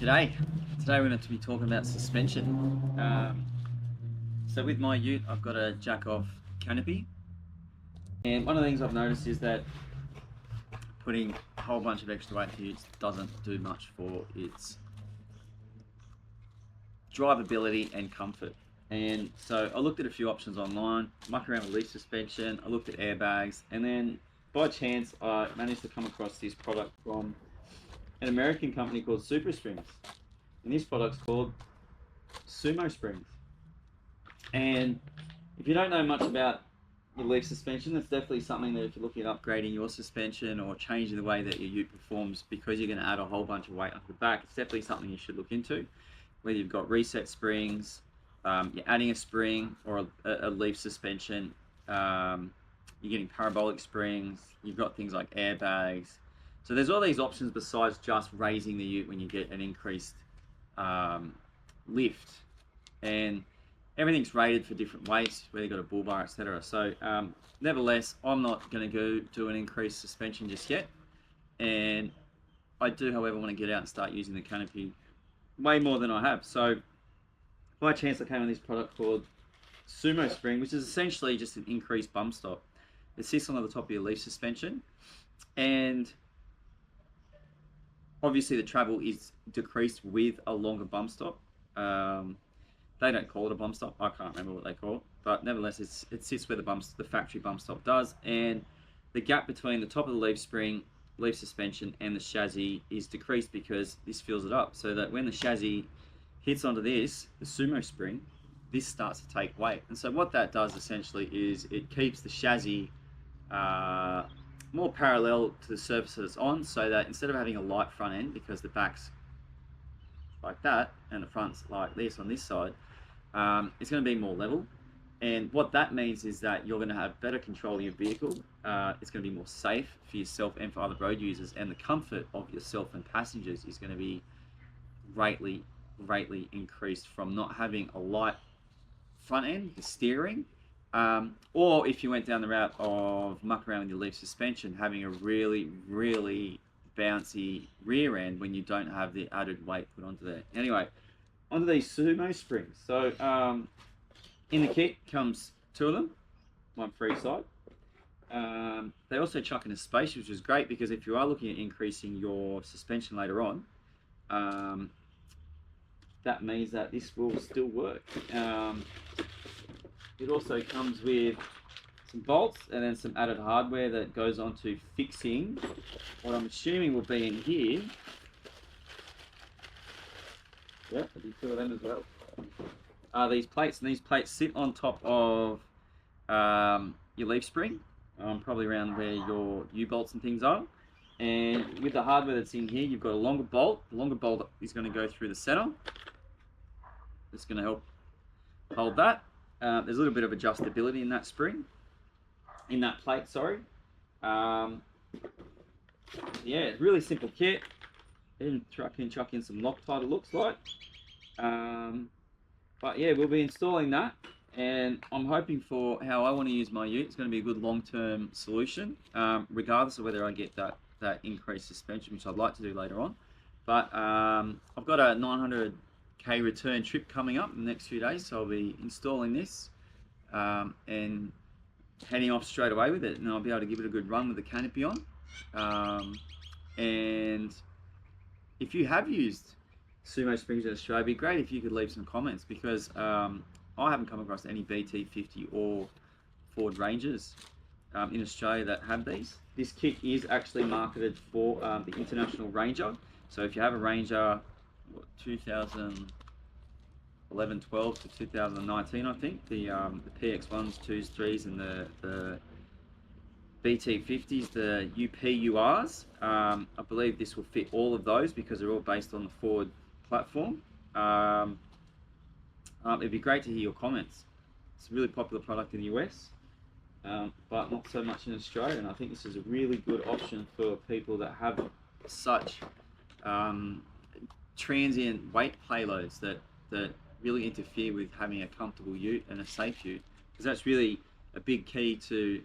G'day. Today we're going to be talking about suspension. So with my ute, I've got a Jack-Off Canopy, and one of the things I've noticed is that putting a whole bunch of extra weight to utes doesn't do much for its drivability and comfort. And so I looked at a few options online, mucked around with leaf suspension, I looked at airbags, and then by chance I managed to come across this product from an American company called SumoSprings. And this product's called Sumo Springs. And if you don't know much about your leaf suspension, that's definitely something that if you're looking at upgrading your suspension or changing the way that your ute performs because you're going to add a whole bunch of weight off the back, it's definitely something you should look into. Whether you've got reset springs, you're adding a spring or a leaf suspension, you're getting parabolic springs, you've got things like airbags. So there's all these options besides just raising the ute when you get an increased lift, and everything's rated for different weights, whether you've got a bull bar, etc. So nevertheless, I'm not going to go do an increased suspension just yet, and I do, however, want to get out and start using the canopy way more than I have. So by chance I came on this product called Sumo Spring, which is essentially just an increased bump stop. It sits on the top of your leaf suspension, and obviously the travel is decreased with a longer bump stop. They don't call it a bump stop. I can't remember what they call it, but nevertheless, it sits where the factory bump stop does, and the gap between the top of the leaf suspension, and the chassis is decreased because this fills it up, so that when the chassis hits onto this, the Sumo Spring, this starts to take weight. And so what that does essentially is it keeps the chassis more parallel to the surface that it's on, so that instead of having a light front end because the back's like that and the front's like this on this side, it's going to be more level. And what that means is that you're going to have better control of your vehicle. It's going to be more safe for yourself and for other road users, and the comfort of yourself and passengers is going to be greatly increased from not having a light front end, the steering, or if you went down the route of muck around with your leaf suspension, having a really bouncy rear end when you don't have the added weight put onto there. Anyway, onto these Sumo Springs. So in the kit comes two of them, one for each side. They also chuck in a space, which is great because if you are looking at increasing your suspension later on, that means that this will still work. It also comes with some bolts and then some added hardware that goes on to fixing what I'm assuming will be in here. Yeah, I did two of them as well. These plates, and these plates sit on top of your leaf spring, probably around where your U-bolts and things are. And with the hardware that's in here, you've got a longer bolt. The longer bolt is going to go through the center. It's going to help hold that. There's a little bit of adjustability in that spring, in that plate, sorry. Yeah, it's really simple kit. Then chuck in some Loctite, it looks like. But yeah, we'll be installing that, and I'm hoping for how I want to use my ute. It's going to be a good long-term solution, regardless of whether I get that increased suspension, which I'd like to do later on. But I've got a 900k return trip coming up in the next few days, so I'll be installing this and heading off straight away with it, and I'll be able to give it a good run with the canopy on. And if you have used Sumo Springs in Australia, it'd be great if you could leave some comments, because I haven't come across any BT50 or Ford Rangers in Australia that have these. This kit is actually marketed for the International Ranger, so if you have a Ranger 2011, 12 to 2019, I think, the PX1s, 2s, 3s, and the BT50s, the UPURs, I believe this will fit all of those because they're all based on the Ford platform. It'd be great to hear your comments. It's a really popular product in the US, but not so much in Australia, and I think this is a really good option for people that have such transient weight payloads that really interfere with having a comfortable ute and a safe ute, because that's really a big key to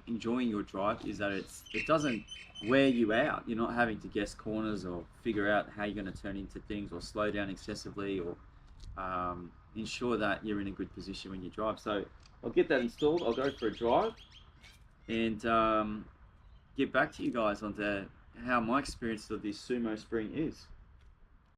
enjoying your drive is that it doesn't wear you out. You're not having to guess corners or figure out how you're going to turn into things or slow down excessively or ensure that you're in a good position when you drive. So I'll get that installed. I'll go for a drive and get back to you guys on how my experience of this Sumo Spring is.